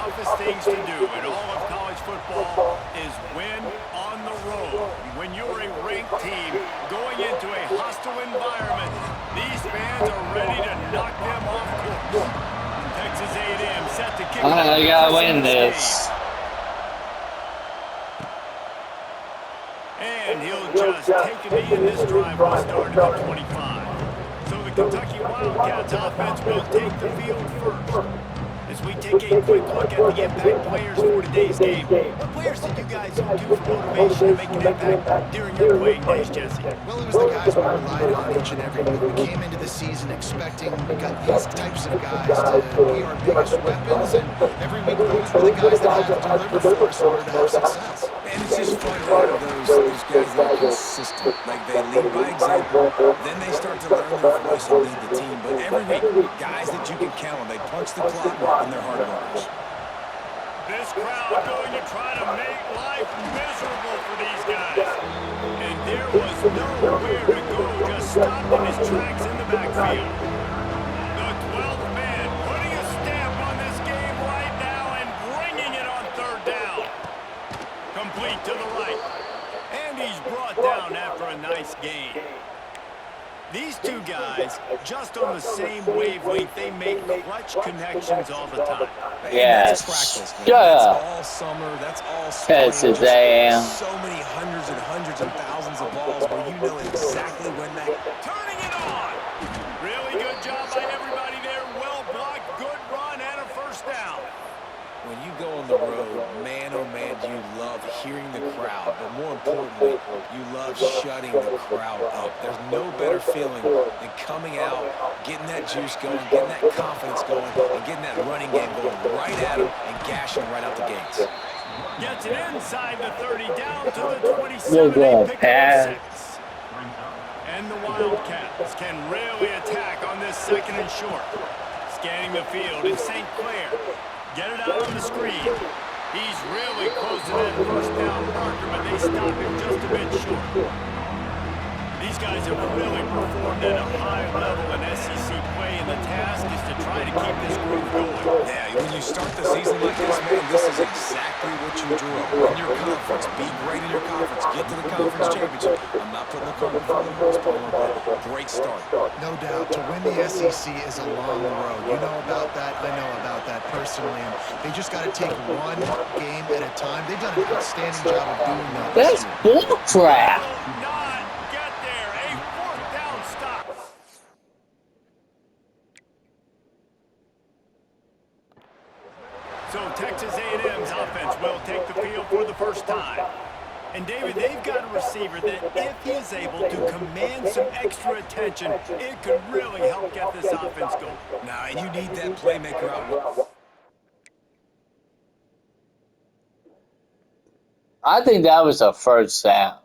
toughest things to do in all of college football is win on the road. When you're a ranked team going into a hostile environment, these fans are ready to knock them off course. Texas A&M set to kick off. I gotta win this. And he'll just take a knee in this drive will start at the 25. So the Kentucky Wildcats offense will take the field first. As we take a quick look at the impact players for today's game, what players did you guys do for motivation to make an impact during your playing days, Jesse? Well, it was the guys we relied on each and every week. We came into the season expecting we got these types of guys to be our biggest weapons, and every week those were the guys that had to deliver for us in order to have success. And it's just fun to have those guys that are consistent. Like, they lead by example, then they start to learn their voice and lead the team. But every week, guys that you can count on, they punch the clock and they're hard workers. This crowd going to try to make life miserable for these guys. And there was nowhere to go, just stopped in his tracks in the backfield. The 12th man putting a stamp on this game right now and bringing it on third down. Complete to the right. And he's brought down after a nice gain. These two guys, just on the same wavelength, they make clutch connections all the time. Yes. That's practice, man. Yeah. That's all summer. That's all spring. Texas A&M. So many hundreds and thousands of balls where you know exactly when that... Turning it on. Really good job by everybody there. Well blocked, good run, and a first down. When you go on the road, man, oh man, do you love hearing the crowd. But more importantly, you love shutting the crowd up. There's no better feeling than coming out, getting that juice going, getting that confidence going, and getting that running game going right at them and gashing right out the gates. Gets it inside the 30, down to the 27. Pick up 6. And the Wildcats can really attack on this second and short. Scanning the field is St. Clair. Get it out on the screen. He's really closing that first down marker, but they stop him just a bit short. These guys have really performed at a high level in SEC play, and the task is to try to keep this group going. Yeah, when you start the season like this, man, this is exactly what you drew up. Win your conference, be great in your conference, get to the conference championship. I'm not putting the cart before the horse, but great start. No doubt. To win the SEC is a long road. You know about that. I know about that personally. And they just got to take one game at a time. They've done an outstanding job of doing that. That's bullcrap. Not get there. A fourth down stop. So Texas A&M's offense will take the field for the first time. And, David, they've got a receiver that if he is able to command some extra attention, it could really help get this offense going. Nah, you need that playmaker out. I think that was a first down.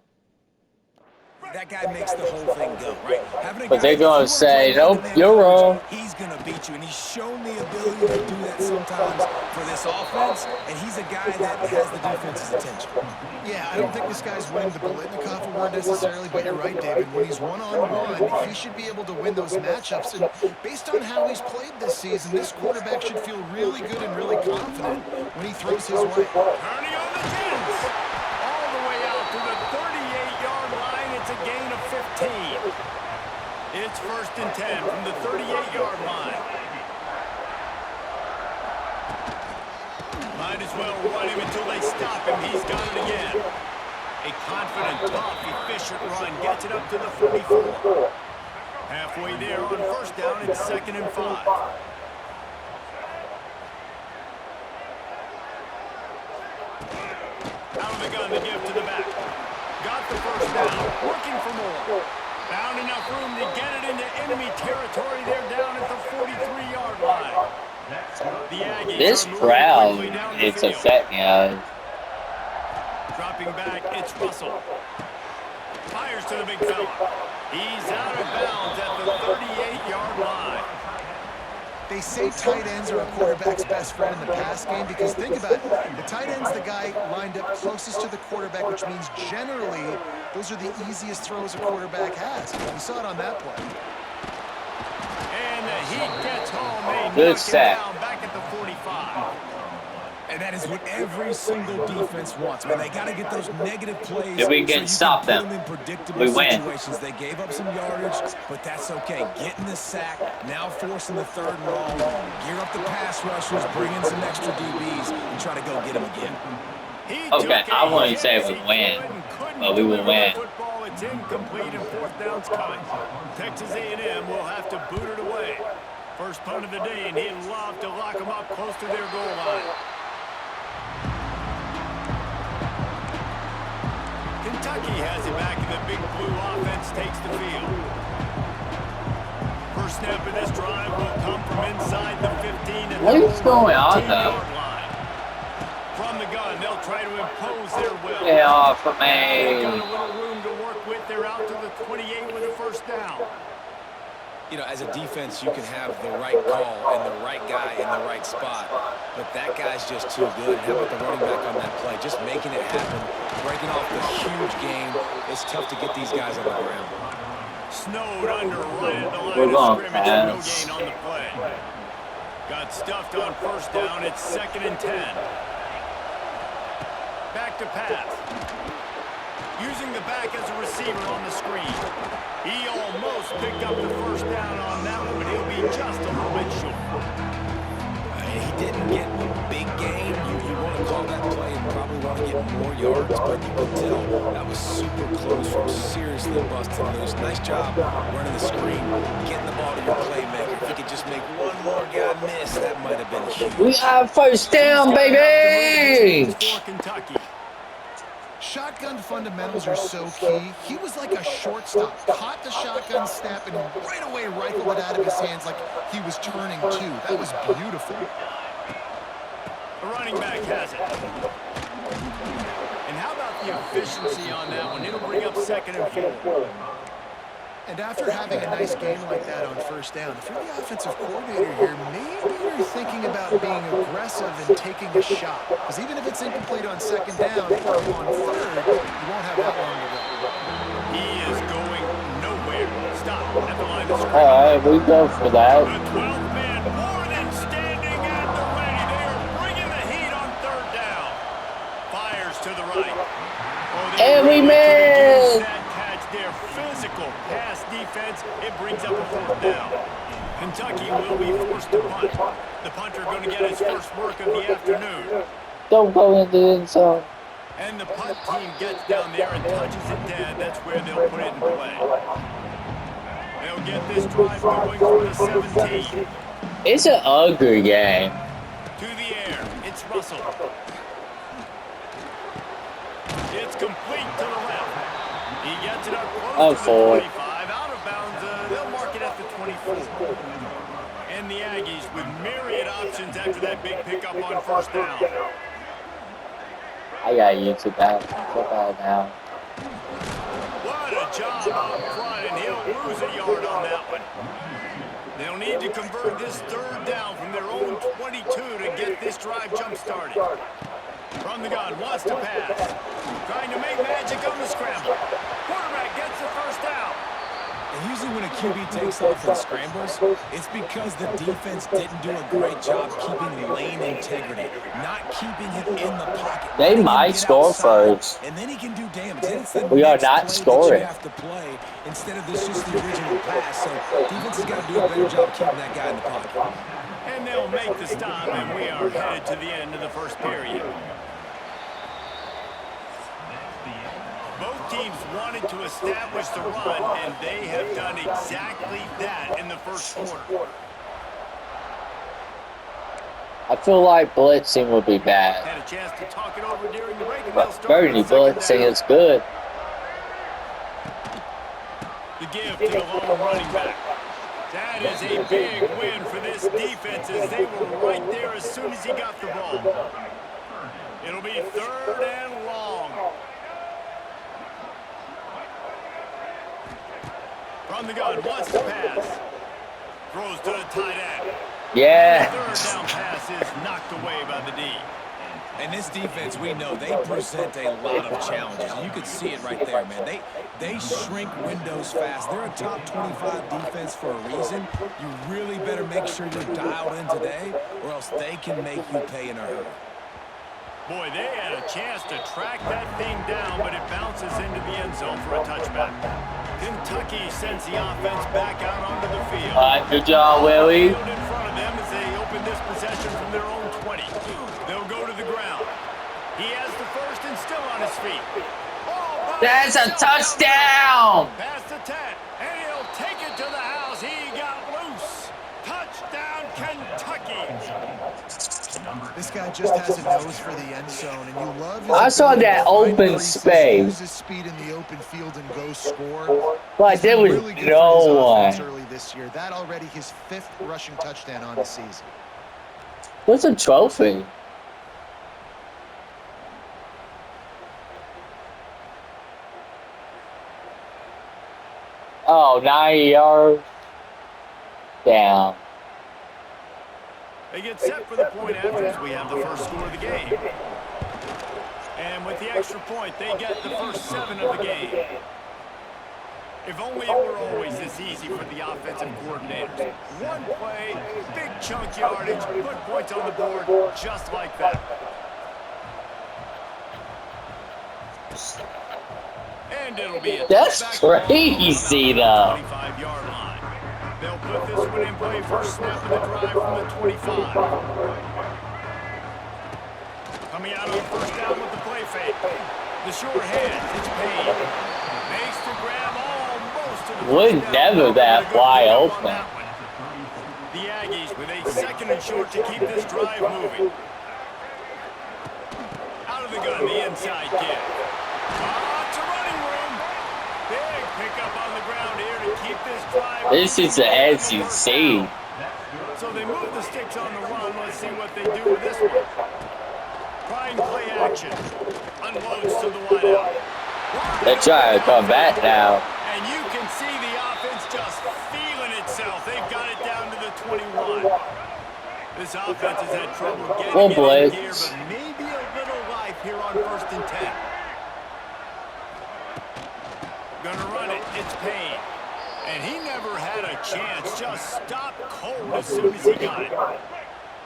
That guy makes the whole thing go, right? But they're going to say, nope, you're wrong. He's going to beat you, and he's shown the ability to do that sometimes for this offense, and he's a guy that has the defense's attention. Yeah, I don't think this guy's winning the Biletnikoff award necessarily, but you're right, David. When he's one-on-one, he should be able to win those matchups. And based on how he's played this season, this quarterback should feel really good and really confident when he throws his way. Turning on the jets. All the way out to the 38-yard line. It's a gain of 15. It's 1st and 10 from the 38-yard line. Might as well run him until they stop him. He's got it again. A confident, tough, efficient run gets it up to the 44. Halfway there on first down, it's 2nd and 5. Out of the gun to give to the back. Got the first down, working for more. Found enough room to get it into enemy territory. They're down at the 43-yard line. The Aggies This crowd is affecting us. Dropping back, it's Russell. Fires to the big fella. He's out of bounds at the 38-yard line. They say tight ends are a quarterback's best friend in the pass game because think about it. The tight end's the guy lined up closest to the quarterback, which means generally those are the easiest throws a quarterback has. We saw it on that play. And the heat gets home. They Good knock sack. him down back at the 45. And that is what every single defense wants. Man, they got to get those negative plays If we so can you stop can put them, them in predictable we win. situations. They gave up some yardage, but that's okay. Getting the sack, now forcing the 3rd and long. Gear up the pass rushers, bring in some extra DBs, and try to go get them again. Okay, I wouldn't say we win, but we will win. Football, it's incomplete and 4th down's coming. Texas A&M will have to boot it away. First punt of the day, and he'd love to lock them up close to their goal line. Kentucky has it back, and the Big Blue offense takes the field. First snap of this drive will come from inside the 15. What is going on, though? From the gun, they'll try to impose their will. Get off of They've got a me. little room to work with. They're out to the 28 with a first down. You know, as a defense, you can have the right call and the right guy in the right spot, but that guy's just too good. How about the running back on that play? Just making it happen, breaking off the huge game. It's tough to get these guys on the ground. Snowed under right at the We're line going of scrimmage. No pass. gain on the play. Got stuffed on first down. It's 2nd and 10. Back to pass. Using the back as a receiver on the screen. He almost picked up the first down on that one, but he'll be just a little bit short. He didn't get big gain. You want to call that play and probably want to get more yards, but you can tell that was super close from seriously busting loose. Nice job running the screen, getting the ball to your playmaker. If he could just make one more guy miss, that might have been huge. We got first down, baby! For Kentucky. Shotgun fundamentals are so key. He was like a shortstop. Caught the shotgun snap and right away rifled it out of his hands like he was turning two. That was beautiful. The running back has it. And how about the efficiency on that one? It'll bring up 2nd and 4. And after having a nice game like that on first down, if you're the offensive coordinator here, maybe you're thinking about being aggressive and taking a shot. Because even if it's incomplete on 2nd down, on 3rd, you won't have that long to go. He is going nowhere. Stop at the line of scrimmage. Alright, we go for that. The 12th man more than standing at the ready. They are bringing the heat on 3rd down. Fires to the right. Oh, And we missed! Their physical pass defense, it brings up a 4th down. Kentucky will be forced to punt. The punter going to get his first work of the afternoon. Don't go in the end zone. And the punt team gets down there and touches it dead. That's where they'll put it in play. They'll get this drive going for the 17. It's an ugly game. To the air, it's Russell. It's complete to the left. He gets it up close to the 25, out of bounds. They'll mark it at the 24. And the Aggies with myriad options after that big pickup on first down. I got you too bad. So bad now. What a job up front, and he'll lose a yard on that one. They'll need to convert this 3rd down from their own 22 to get this drive jump-started. From the gun, wants to pass. Trying to make magic on the scramble. Quarterback gets the first down. And usually when a QB takes off and scrambles, it's because the defense didn't do a great job keeping lane integrity, not keeping him in the pocket. They might score first. And then he can do damage. Then it's the We are next not play that scoring. you have to play instead of this just the original pass. So defense has got to do a better job keeping that guy in the pocket. And they'll make the stop, and we are headed to the end of the first period. Both teams wanted to establish the run, and they have done exactly that in the first quarter. I feel like blitzing would be bad. Had a chance to talk it over during the break, and they'll But start Bernie with 2nd blitzing down. is good. The give to the lone running back. That is a big win for this defense as they were right there as soon as he got the ball. It'll be 3rd and long. From the gun, wants to pass. Throws to the tight end. Yeah. The 3rd down pass is knocked away by the D. And this defense, we know, they present a lot of challenges. You can see it right there, man. They shrink windows fast. They're a top 25 defense for a reason. You really better make sure you're dialed in today, or else they can make you pay in a hurry. Boy, they had a chance to track that thing down, but it bounces into the end zone for a touchback. Kentucky sends the offense back out onto the field. All right, good job, Willie. Field in front of them as they open this possession from their own 20. They'll go to the ground. He has the first and still on his feet. That's a touchdown! Past the 10, and he'll take it to the house. He got loose. Touchdown, Kentucky. This guy just has a nose for the end zone, and you love his I saw that open space. Use his speed in the open field and go score. But there was Really good no for his offense one. early this year. That already his 5th rushing touchdown on the season. What's a trophy? Oh, 90 yards. Down. They get set for the point after as we have the first score of the game. And with the extra point, they get the first 7 of the game. If only it were always this easy for the offensive coordinators. One play, big chunk yardage, put points on the board just like that. And it'll be a That's crazy, though. 25-yard line. They'll put this one in play first snap of the drive from the 25. Coming out on first down with the play fake. The short hand, it's Payne. Makes the grab almost to the Would never that wide open. The Aggies with a second and short to keep this drive moving. Out of the gun, the inside kid. It's a running room. Big pickup on the ground here to keep this drive. This is the SEC. So they move the sticks on the run. Let's see what they do with this one. Trying play action. Unloads to the wideout. They're trying to come back now. And you can see the offense just feeling itself. They've got it down to the 21. This offense has had trouble getting it in here, but maybe a little life here on 1st and 10. Gonna run it. It's Payne. And he never had a chance. Just stopped cold as soon as he got it.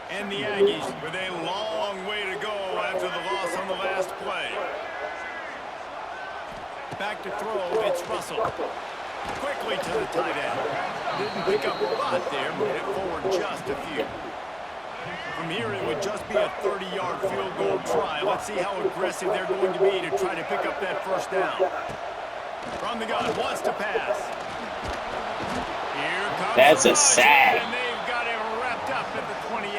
And the Aggies with a long way to go after the loss on the last play. Back to throw. It's Russell. Quickly to the tight end. Didn't pick up a lot there. Moved it forward just a few. From here, it would just be a 30-yard field goal try. Let's see how aggressive they're going to be to try to pick up that first down. From the gun, wants to pass. Here comes That's a rush, sack. and they've got it wrapped up at the 28.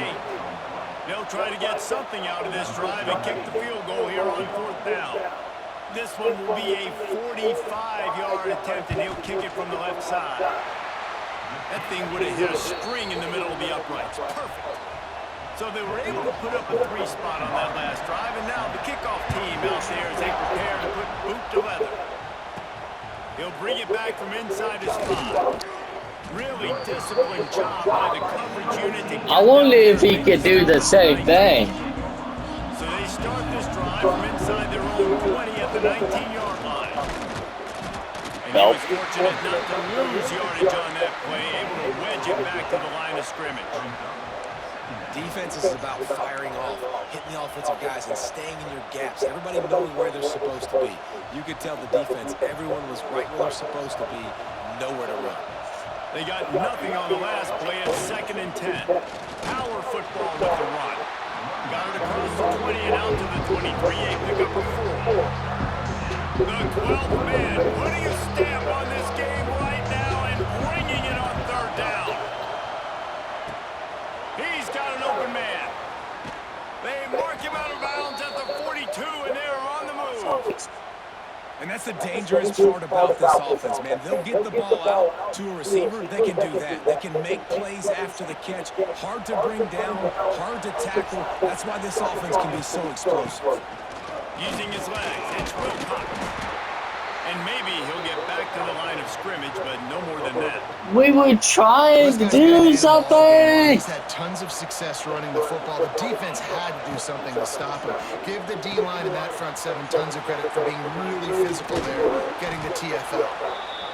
They'll try to get something out of this drive and kick the field goal here on 4th down. This one will be a 45-yard attempt, and he'll kick it from the left side. That thing would have hit a string in the middle of the uprights. Perfect. So they were able to put up a 3 spot on that last drive, and now the kickoff team out there as they prepare to put boot to leather. He'll bring it back from inside his spot. Really disciplined job by the coverage unit to get I wonder if he could do the same thing. So they start this drive from inside their own 20 at the 19-yard line. And he was fortunate not to lose yardage on that play, able to wedge it back to the line of scrimmage. Defense is about firing off, hitting the offensive guys, and staying in your gaps. Everybody knowing where they're supposed to be. You could tell the defense, everyone was right where they're supposed to be, nowhere to run. They got nothing on the last play at 2nd and 10. Power football with the run. Got it across the 20 and out to the 23. A pickup of 4. The 12th man putting a stamp on this game right now and bringing it on 3rd down. He's got an open man. They mark him out of bounds at the 42, and they're on the move. And that's the dangerous part about this offense, man. They'll get the ball out to a receiver. They can do that. They can make plays after the catch. Hard to bring down, hard to tackle. That's why this offense can be so explosive. Using his legs, it's Wilcox. And maybe he'll get back to the line of scrimmage, but no more than that. We were trying to do something. He's had tons of success running the football. The defense had to do something to stop him. Give the D-line and that front 7 tons of credit for being really physical there, getting the TFL.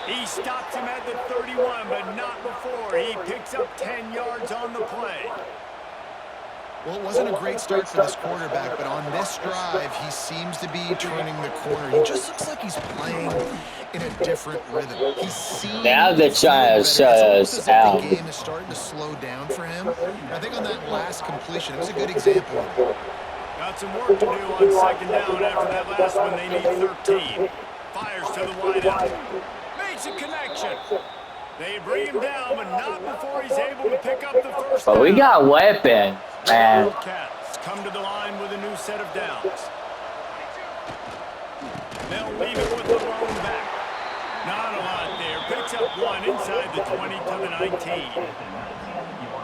He stops him at the 31, but not before. He picks up 10 yards on the play. Well, it wasn't a great start for this quarterback, but on this drive, he seems to be turning the corner. He just looks like he's playing in a different rhythm. He Now seems they're to feel trying to better. shut It's almost us as if the out. game is starting to slow down for him. I think on that last completion, it was a good example of it. Got some work to do on second down after that last one. They need 13. Fires to the wideout. Makes a connection. They bring him down, but not before he's able to pick up the first down. But we got weapons, man. Wildcats come to the line with a new set of downs. They'll leave it with the lone back. Not a lot there. Picks up one inside the 20 to the 19.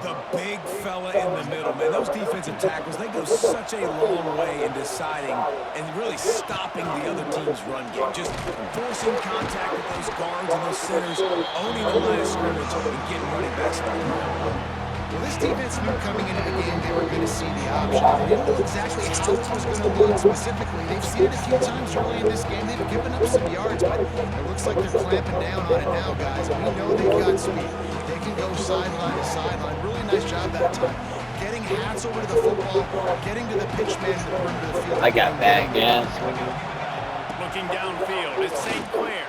The big fella in the middle, man. Those defensive tackles, they go such a long way in deciding and really stopping the other team's run game. Just forcing contact with those guards and those centers, owning the line of scrimmage, and getting running backs back around. Well, this defense knew coming into the game they were going to see the option. They didn't know exactly how it was going to look specifically. They've seen it a few times early in this game. They've given up some yards, but it looks like they're clamping down on it now, guys. And we know they've got speed. They can go sideline to sideline. Really nice job that time. Getting hats over to the football, getting to the pitch man in the perimeter of the field. I got back, yeah. Looking downfield, it's St. Clair.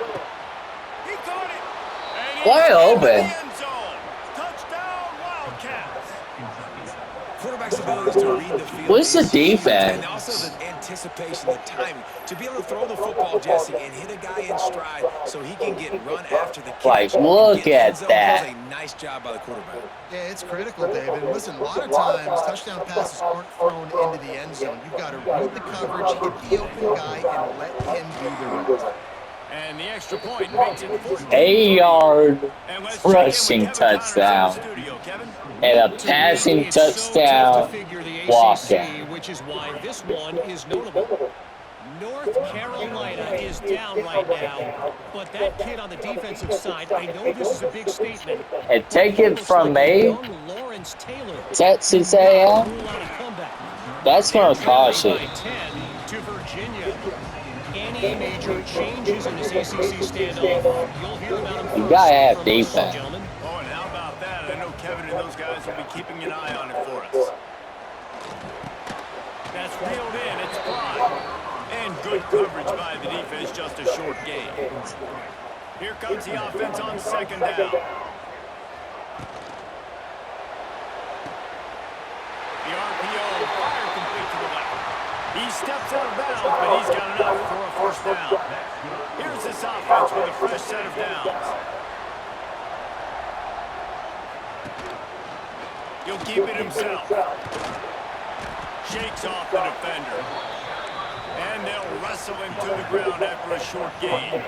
He caught it. And Wide open. Quarterback's abilities to read the field. What's the defense? And also the anticipation, the timing. To be able to throw the football, Jesse, and hit a guy in stride so he can get run after the catch. Like, look at that. That was a nice job by the quarterback. Yeah, it's critical, David. And listen, a lot of times, touchdown passes aren't thrown into the end zone. You've got to read the coverage, hit the open guy, and let him do the rest. And the extra point makes it 14. 8-yard rushing touchdown and a passing touchdown walkout. Which is why this one is notable. North Carolina is down right now, but that kid on the defensive side, I know this is a big statement. And take it from me, Texas A&M, that's going to cost you. To Virginia. Any major changes in this ACC standoff, you'll hear about them. You got to have defense. Oh, and how about that? I know Kevin and those guys will be keeping an eye on it for us. That's reeled in. It's fly. And good coverage by the defense, just a short gain. Here comes the offense on second down. The RPO, fire complete to the left. He steps out of bounds, but he's got enough for a first down. Here's this offense with a fresh set of downs. He'll keep it himself. Shakes off the defender. And they'll wrestle him to the ground after a short gain.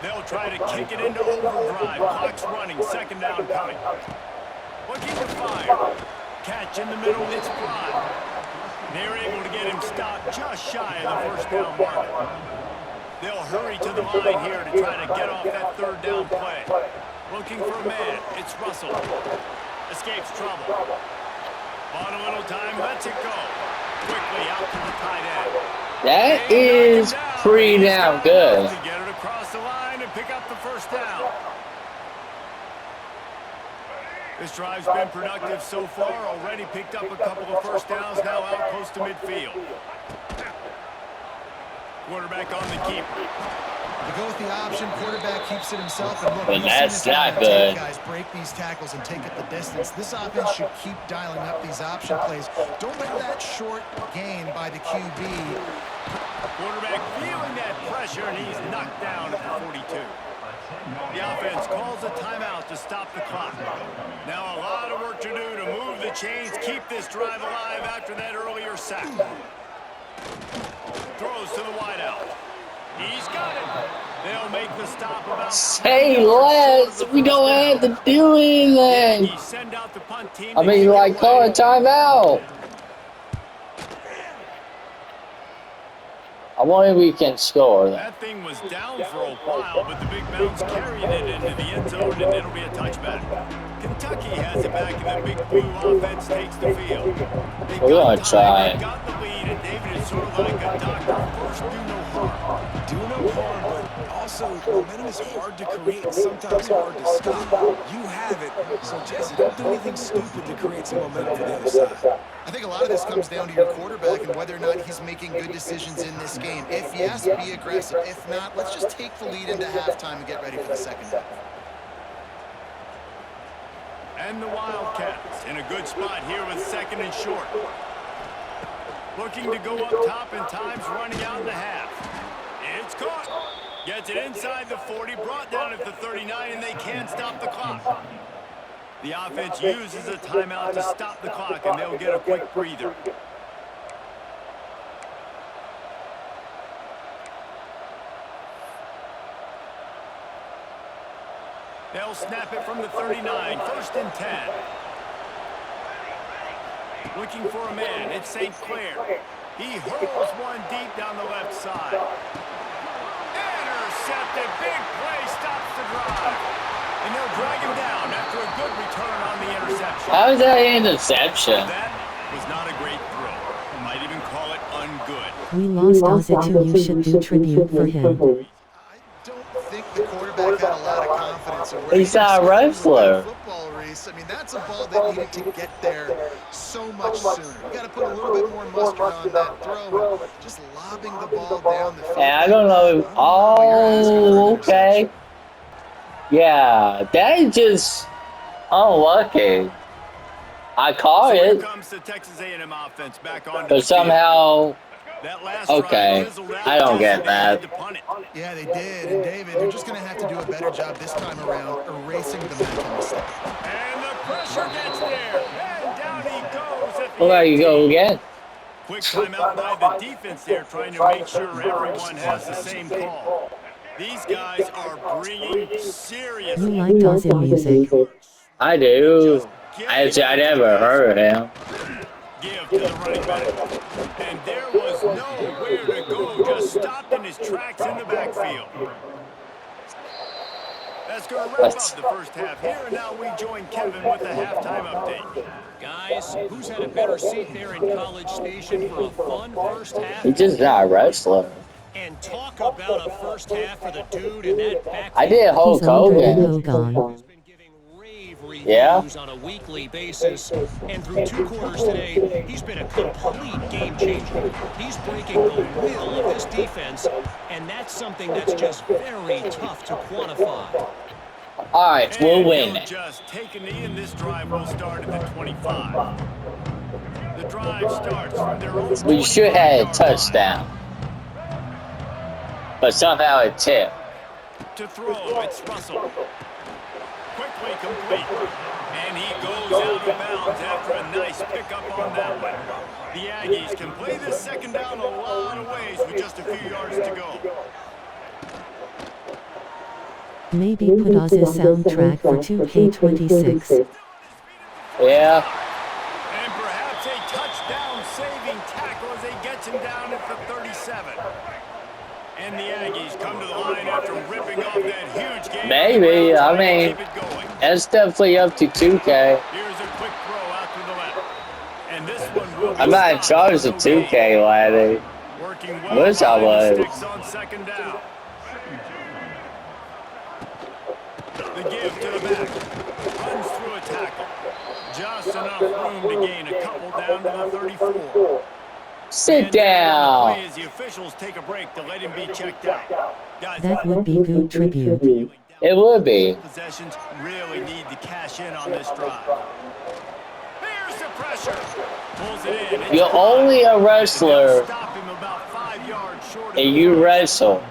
They'll try to kick it into overdrive. Clock's running. Second down coming. Looking to fire. Catch in the middle. It's Broad. They're able to get him stopped just shy of the first down mark. They'll hurry to the line here to try to get off that third down play. Looking for a man. It's Russell. Escapes trouble. On a little time. Lets it go. Quickly out to the tight end. That is pretty damn good. To get it across the line and pick up the first down. This drive's been productive so far. Already picked up a couple of first downs. Now out close to midfield. Quarterback on the keeper. To go with the option, quarterback keeps it himself. And look, But that's not good. guys break these tackles and take it the distance. This offense should keep dialing up these option plays. Don't let that short gain by the QB. Quarterback feeling that pressure, and he's knocked down at the 42. The offense calls a timeout to stop the clock. Now a lot of work to do to move the chains, keep this drive alive after that earlier sack. Throws to the wideout. He's got it. They'll make the stop about. Say less. We don't have to do anything. Send out the punt team. I mean, like, call a timeout. I wonder if we can score that. That thing was down for a while, but the big bounce carried it into the end zone, and it'll be a touchback. Kentucky has it back, and the big blue offense takes the field. We're going to try it. Got the lead, and David is sort of like a doctor. First, do no harm. Do no harm, but also momentum is hard to create and sometimes hard to stop. You have it, so Jesse, don't do anything stupid to create some momentum for the other side. I think a lot of this comes down to your quarterback and whether or not he's making good decisions in this game. If yes, be aggressive. If not, let's just take the lead into halftime and get ready for the second half. And the Wildcats in a good spot here with 2nd and short. Looking to go up top, and time's running out in the half. It's caught. Gets it inside the 40, brought down at the 39, and they can't stop the clock. The offense uses a timeout to stop the clock, and they'll get a quick breather. They'll snap it from the 39, 1st and 10. Looking for a man, it's St. Clair. He hurls one deep down the left side. Intercepted, big play, stops the drive. And they'll drag him down after a good return on the interception. How is that an interception? That was not a great throw. Might even call it ungood. We lost Ozzy, you should do tribute for him. I don't think the quarterback had a lot of confidence in where He's not a wrestler. Football race. I mean, that's a ball that needed to get there so much sooner. You got to put a little bit more mustard on that throw. Just lobbing the ball down the field. And I don't know. Oh, okay. Yeah, that is just unlucky. I caught So here it, comes the Texas A&M offense back on. but somehow, That last okay, I don't get that. Yeah, they did. And David, they're just going to have to do a better job this time around erasing the mental mistake. And the pressure gets there. And down he goes at the Well, there you go 18. again. Quick timeout by the defense there, trying to make sure everyone has the same call. These guys are bringing serious. You like Ozzy music. I do. I never heard of him. Give to the running back. And there was nowhere to go, just stopped in his tracks in the backfield. That's going to wrap up the first half here, and now we join Kevin with the halftime update. Guys, who's had a better seat there in College Station for a fun first half? He's just not a wrestler. And talk about a first half for the dude in that backfield. I did Hulk He's older than Hogan. Hogan. He's been giving rave Yeah. reviews on a weekly basis, and through 2 quarters today, he's been a complete game changer. He's breaking the will of this defense, and that's something that's just very tough to quantify. All right, we'll And win he'll it. just take a knee, and this drive will start at the 25. The drive starts from their own. We should have a touchdown, but somehow it tipped. To throw, it's Russell. Quickly complete. And he goes out of bounds after a nice pickup on that one. The Aggies can play this second down a lot of ways with just a few yards to go. Maybe put Ozzy's soundtrack for 2K26. Yeah. And perhaps a touchdown-saving tackle as he gets him down at the 37. And the Aggies come to the line after ripping off that huge game. Maybe. I mean, Keep it going. it's definitely up to 2K. Here's a quick throw out to the left. And this one will be I'm not in stopped. charge of 2K, laddie. Working well Wish I behind the was. sticks on second down. The give to the back. Runs through a tackle. Just enough room to gain a couple down to the 34. Sit And play down. as the officials take a break to let him be checked out. Guys, That would be good tribute. It would be. possessions really need to cash in on this drive. There's the pressure. Pulls it in. It's You're caught. only a They'll wrestler stop him about 5 yards short of and the you first. wrestle.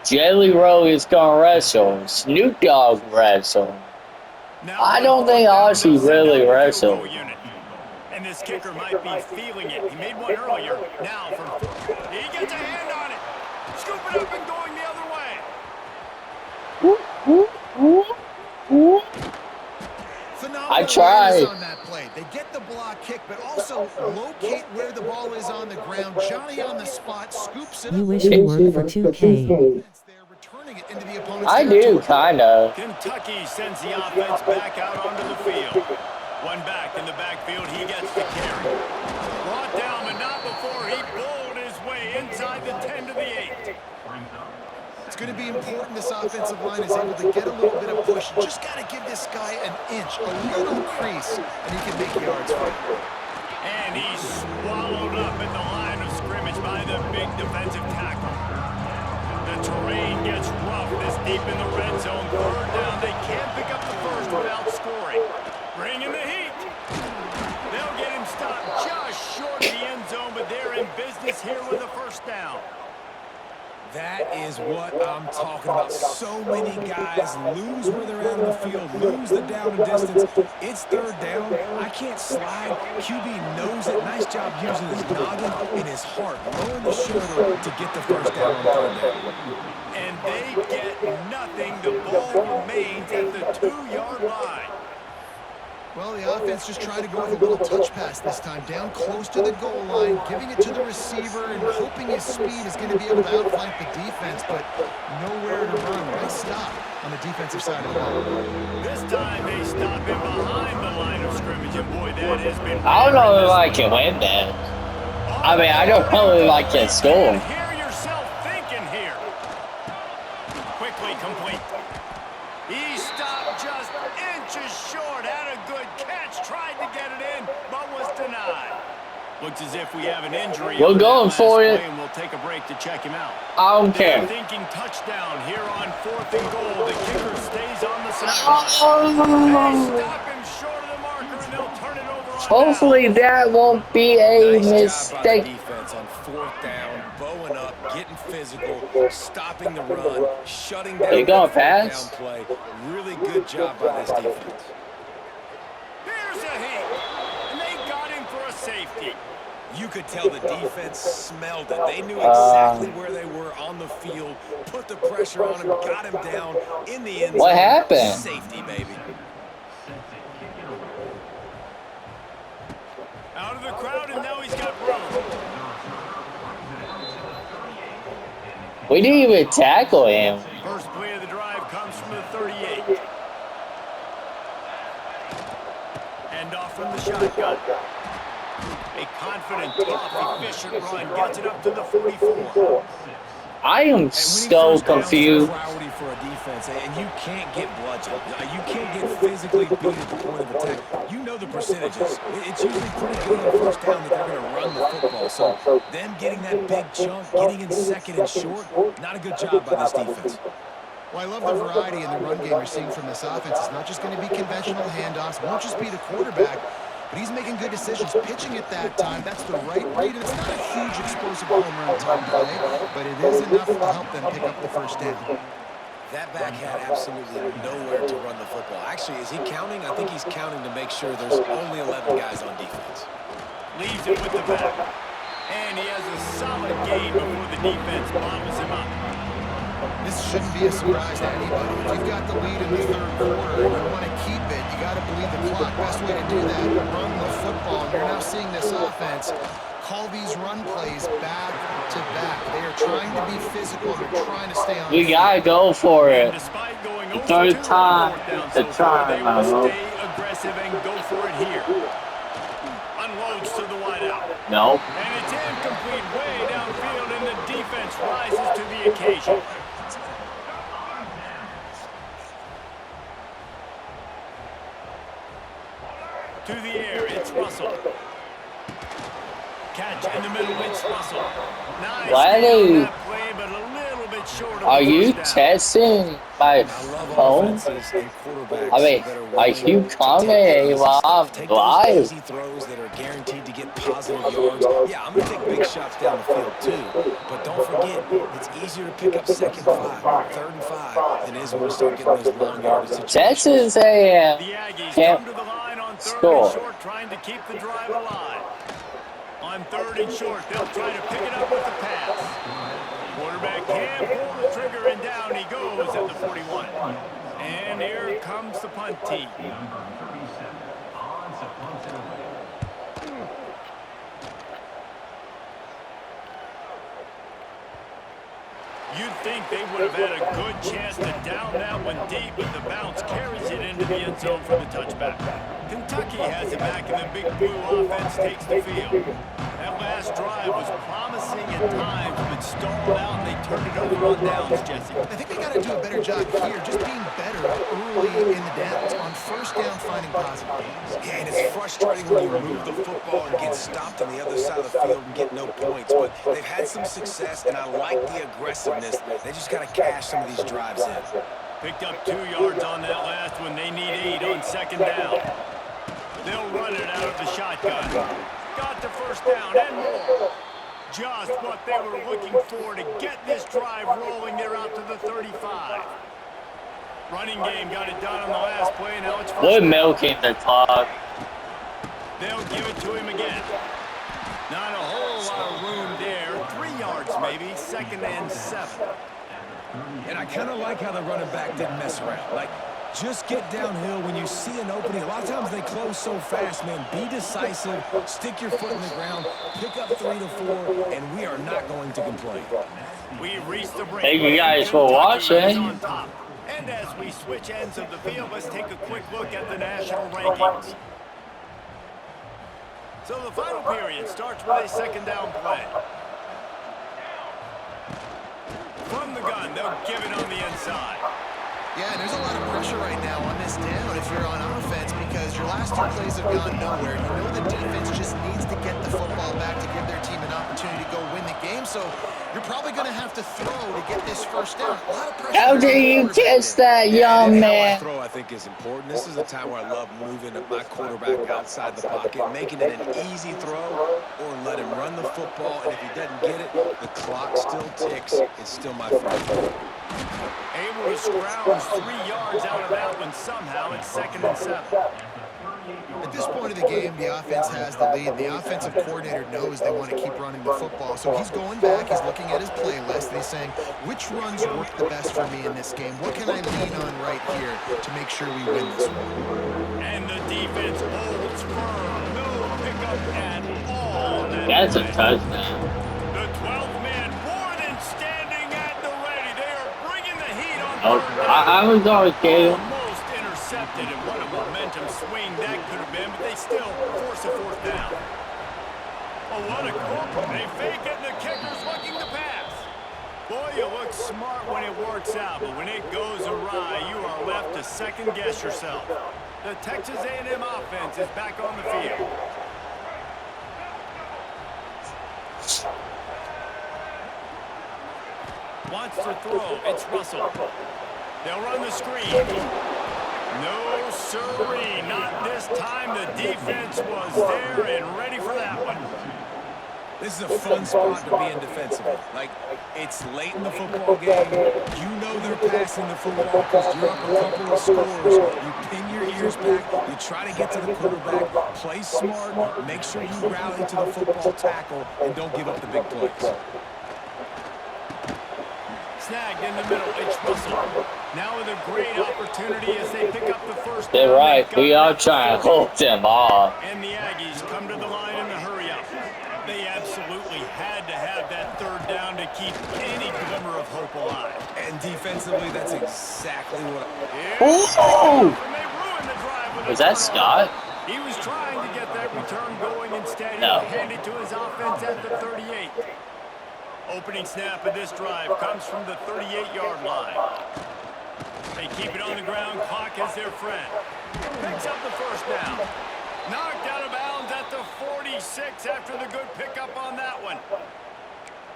Jelly Roll is gonna wrestle. Snoop Dogg wrestle. Now I on don't think fourth down, Ozzy they'll send really out the wrestled. field goal unit. And this kicker might be feeling it. He made one earlier. Now he gets a hand on it. Scoop it up and going the other way. Phenomenal I tried. awareness on that play. They get the block kick, but also locate where the ball is on the ground. Johnny on the spot, scoops it You up. wish you worked for 2K. They're returning it into the opponent's I do, territory. kinda. Kentucky sends the offense back out onto the field. One back in the backfield. He gets the carry. Brought down, but not before he bowled his way inside the 10 to the 8. It's going to be important this offensive line is able to get a little bit of push. Just got to give this guy an inch, a little crease, and he can make yards for you. And he's swallowed up at the line of scrimmage by the big defensive tackle. The terrain gets rough this deep in the red zone. Third down, they can't pick up the first without scoring. Bring in the heat. They'll get him stopped just short of the end zone, but they're in business here with a first down. That is what I'm talking about. So many guys lose where they're out of the field, lose the down and distance. It's third down. I can't slide. QB knows it. Nice job using his noggin and his heart, lowering the shoulder to get the first down on third down. And they get nothing. The ball remains at the 2-yard line. Well, the offense just tried to go with a little touch pass this time, down close to the goal line, giving it to the receiver and hoping his speed is going to be able to outflank the defense, but nowhere to run. Nice stop on the defensive side of the ball. This time they stop him behind the line of scrimmage, and boy, that has been... I don't know if I can win that. I mean, I don't know if I can score. Hear yourself thinking here. Quickly complete. He stopped just inches short. Had a good catch. Tried to get it in, but was denied. Looks as if we have an injury. We're going for it. And we'll take a break to check him out. I don't care. Thinking touchdown here on 4th and goal. The kicker stays on the sideline. They stop him short of the marker, and they'll turn it over on Hopefully down. that won't be a Nice job by the mistake. defense on 4th down, bowing up, getting physical, stopping the run, shutting down They gonna that pass? down play. Really good job by this defense. Here's a hit, and they got him for a safety. You could tell the defense smelled it. They knew exactly where they were on the field, put the pressure on him, got him down in the end zone. What happened? Safety, baby. Out of the crowd, and now he's got room. We didn't even tackle him. First play of the drive comes from the 38. And off from the shotgun. A confident, tough, efficient run gets it up to the 44. I am so confused. Priority for a defense, and you can't get bludgeoned. You can't get physically beat at the point of attack. You know the percentages. It's usually pretty good on first down that they're going to run the football. So them getting that big chunk, getting in second and short, not a good job by this defense. Well, I love the variety in the run game you're seeing from this offense. It's not just going to be conventional handoffs. It won't just be the quarterback, but he's making good decisions. Pitching at that time, that's the right read. And it's not a huge explosive home run time play, but it is enough to help them pick up the first down. That back had absolutely nowhere to run the football. Actually, is he counting? I think he's counting to make sure there's only 11 guys on defense. Leaves it with the back. And he has a solid gain before the defense bottles him up. This shouldn't be a surprise to anybody. If you've got the lead in the third quarter and you want to keep it, you got to bleed the clock. Best way to do that, run the football. And you're now seeing this offense call these run plays back to back. They are trying to be physical. They're trying to stay on. We gotta go for it. Despite going over Third time. the try. They will stay aggressive and go for it here. Unloads to the wideout. No. And it's incomplete way downfield, and the defense rises to the occasion. To the air, it's Russell. Catch in the middle, it's Russell. Nice Why do you- play, but a little bit short of Are the you first down. testing my I love phone? offenses and quarterbacks I mean, that are are willing you to take commenting easy while stuff, I'm take those live? easy throws that are guaranteed to get positive yards. Yeah, I'm going to take big shots down the field too, but don't forget, it's easier to pick up 2nd and 5, 3rd and 5 than it is when we start getting those long yardage situations. Texas A&M The Aggies can't come to the line on 3rd score. and short, trying to keep the drive alive. On 3rd and short, they'll try to pick it up with the pass. Quarterback can't pull the trigger, and down he goes at the 41. And here comes the punt team. You'd think they would have had a good chance to down that one deep, but the bounce carries it into the end zone for the touchback. Kentucky has it back, and the big blue offense takes the field. That last drive was promising at times, but stalled out, and they turned it over on downs, Jesse. I think they got to do a better job here, just being better early in the downs. On first down finding positive gains. Yeah, and it's frustrating when you move the football and get stopped on the other side of the field and get no points. But they've had some success, and I like the aggressiveness. They just got to cash some of these drives in. Picked up 2 yards on that last one. They need 8 on second down. They'll run it out of the shotgun. Got the first down and more. Just what they were looking for to get this drive rolling. They're out to the 35. Running game got it done on the last play. Now it's first We're down. milking the clock. They'll give it to him again. Not a whole lot of room there. 3 yards maybe. Second and 7. And I kind of like how the running back didn't mess around. Like, just get downhill when you see an opening. A lot of times they close so fast, man. Be decisive. Stick your foot in the ground. Pick up 3 to 4, and we are not going to complain. We reached the break. Thank you guys for watching. And as we switch ends of the field, let's take a quick look at the national rankings. So the final period starts with a second down play. From the gun, they'll give it on the inside. Yeah, and there's a lot of pressure right now on this down if you're on offense because your last 2 plays have gone nowhere. You know the defense just needs to get the football back to give their team an opportunity to go win the game. So you're probably going to have to throw to get this first down. A lot of pressure. How dare you kiss that young man? Throw, I think, is important. This is a time where I love moving my quarterback outside the pocket, making it an easy throw, or let him run the football. And if he doesn't get it, the clock still ticks. It's still my favorite. Able to scrounge 3 yards out of that one somehow. It's second and 7. At this point of the game, the offense has the lead. The offensive coordinator knows they want to keep running the football. So he's going back, he's looking at his playlist, and he's saying, which runs work the best for me in this game? What can I lean on right here to make sure we win this one? And the defense holds firm. No pickup at all. That's a touchdown. The 12th man more than standing at the ready. They are bringing the heat on Oh, third down. I was always kidding. Almost intercepted, and what a momentum swing that could have been, but they still force a fourth down. Oh, what a corporal. They fake it, and the kicker's looking to pass. Boy, you look smart when it works out, but when it goes awry, you are left to second-guess yourself. The Texas A&M offense is back on the field. Wants to throw. It's Russell. They'll run the screen. No, sirree. Not this time. The defense was there and ready for that one. This is a fun spot to be in defensively. Like, it's late in the football game. You know they're passing the football because you're up a couple of scores. You pin your ears back. You try to get to the quarterback. Play smart. Make sure you rally to the football tackle and don't give up the big plays. Snagged in the middle. It's Russell. Now with a great opportunity as they pick up the first down. They're right. We are trying to hold them off. And the Aggies come to the line in the hurry-up. They absolutely had to have that third down to keep any glimmer of hope alive. And defensively, that's exactly what Ooh! They ruined the drive with Was that Scott? He was trying to get that return going. Instead, No. he handed to his offense at the 38. Opening snap of this drive comes from the 38-yard line. They keep it on the ground. Clock is their friend. Picks up the first down. Knocked out of bounds at the 46 after the good pickup on that one.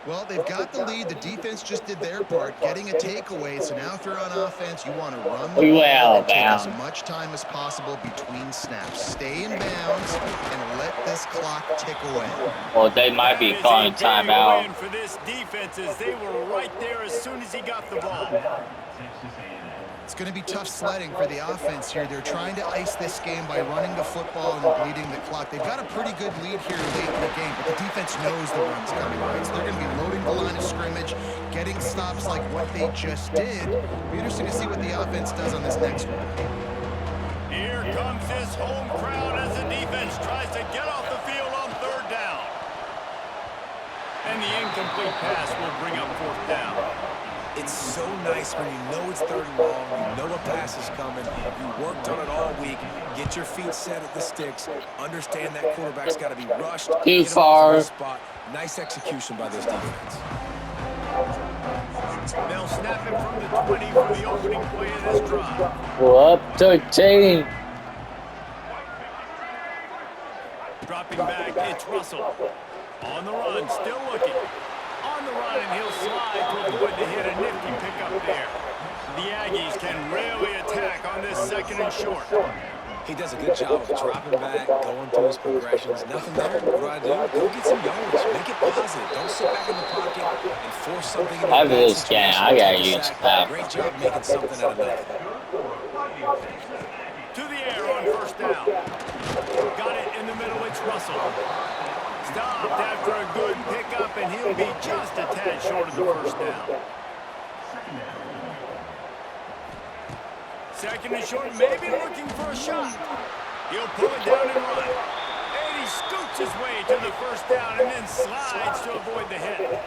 Well, they've got the lead. The defense just did their part, getting a takeaway. So now if you're on offense, you want to run the ball and take as much time as possible between snaps. Stay in bounds and let this clock tick away. Well, they might be calling timeout. For this defense, as they were right there as soon as he got the ball. It's going to be tough sledding for the offense here. They're trying to ice this game by running the football and bleeding the clock. They've got a pretty good lead here late in the game, but the defense knows the run's coming, right? So they're going to be loading the line of scrimmage, getting stops like what they just did. It'll be interesting to see what the offense does on this next one. Here comes this home crowd as the defense tries to get off the field on third down. And the incomplete pass will bring up fourth down. It's so nice when you know it's third and long, you know a pass is coming, you worked on it all week, get your feet set at the sticks, understand that quarterback's got to be rushed. Too far. Spot. Nice execution by this defense. They'll snap it from the 20 for the opening play of this drive. We're up 13. dropping back. It's Russell. On the run, still looking. On the run, and he'll slide to avoid the hit. A nifty pickup there. The Aggies can really attack on this second and short. He does a good job of dropping back, going through his progressions. Nothing there. What do? Go get some yardage. Make it positive. Don't sit back in the pocket and force something in the After this game, I gotta use that. Great job making something out of nothing. To the air on first down. Got it in the middle. It's Russell. Stopped after a good pickup, and he'll be just a tad short of the first down. Second and short, maybe looking for a shot. He'll pull it down and run. And he scoots his way to the first down and then slides to avoid the hit.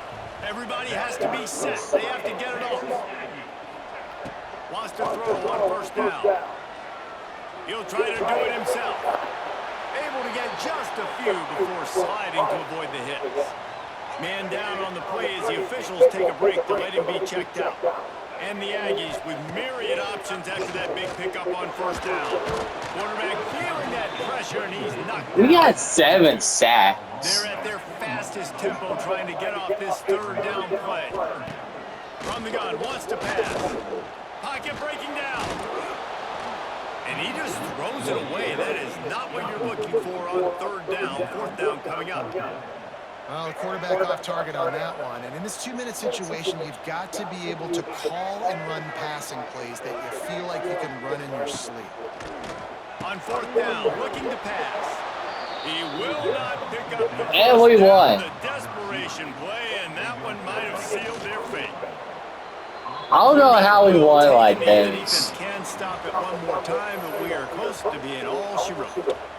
Everybody has to be set. They have to get it off. Wants to throw on first down. He'll try to do it himself. Able to get just a few before sliding to avoid the hits. Man down on the play as the officials take a break to let him be checked out. And the Aggies with myriad options after that big pickup on first down. Quarterback feeling that pressure, and he's knocked We down. got 7 sacks. They're at their fastest tempo trying to get off this third down play. From the gun, wants to pass. Pocket breaking down. And he just throws it away. That is not what you're looking for on third down. Fourth down coming up. Well, the quarterback off target on that one. And in this 2-minute situation, you've got to be able to call and run passing plays that you feel like you can run in your sleep. On fourth down, looking to pass. He will not pick up the And we first down. won. The desperation play, and that one might have sealed their fate. I don't know how we won like The this. defense can stop it one more time, but we are close to being all she wrote.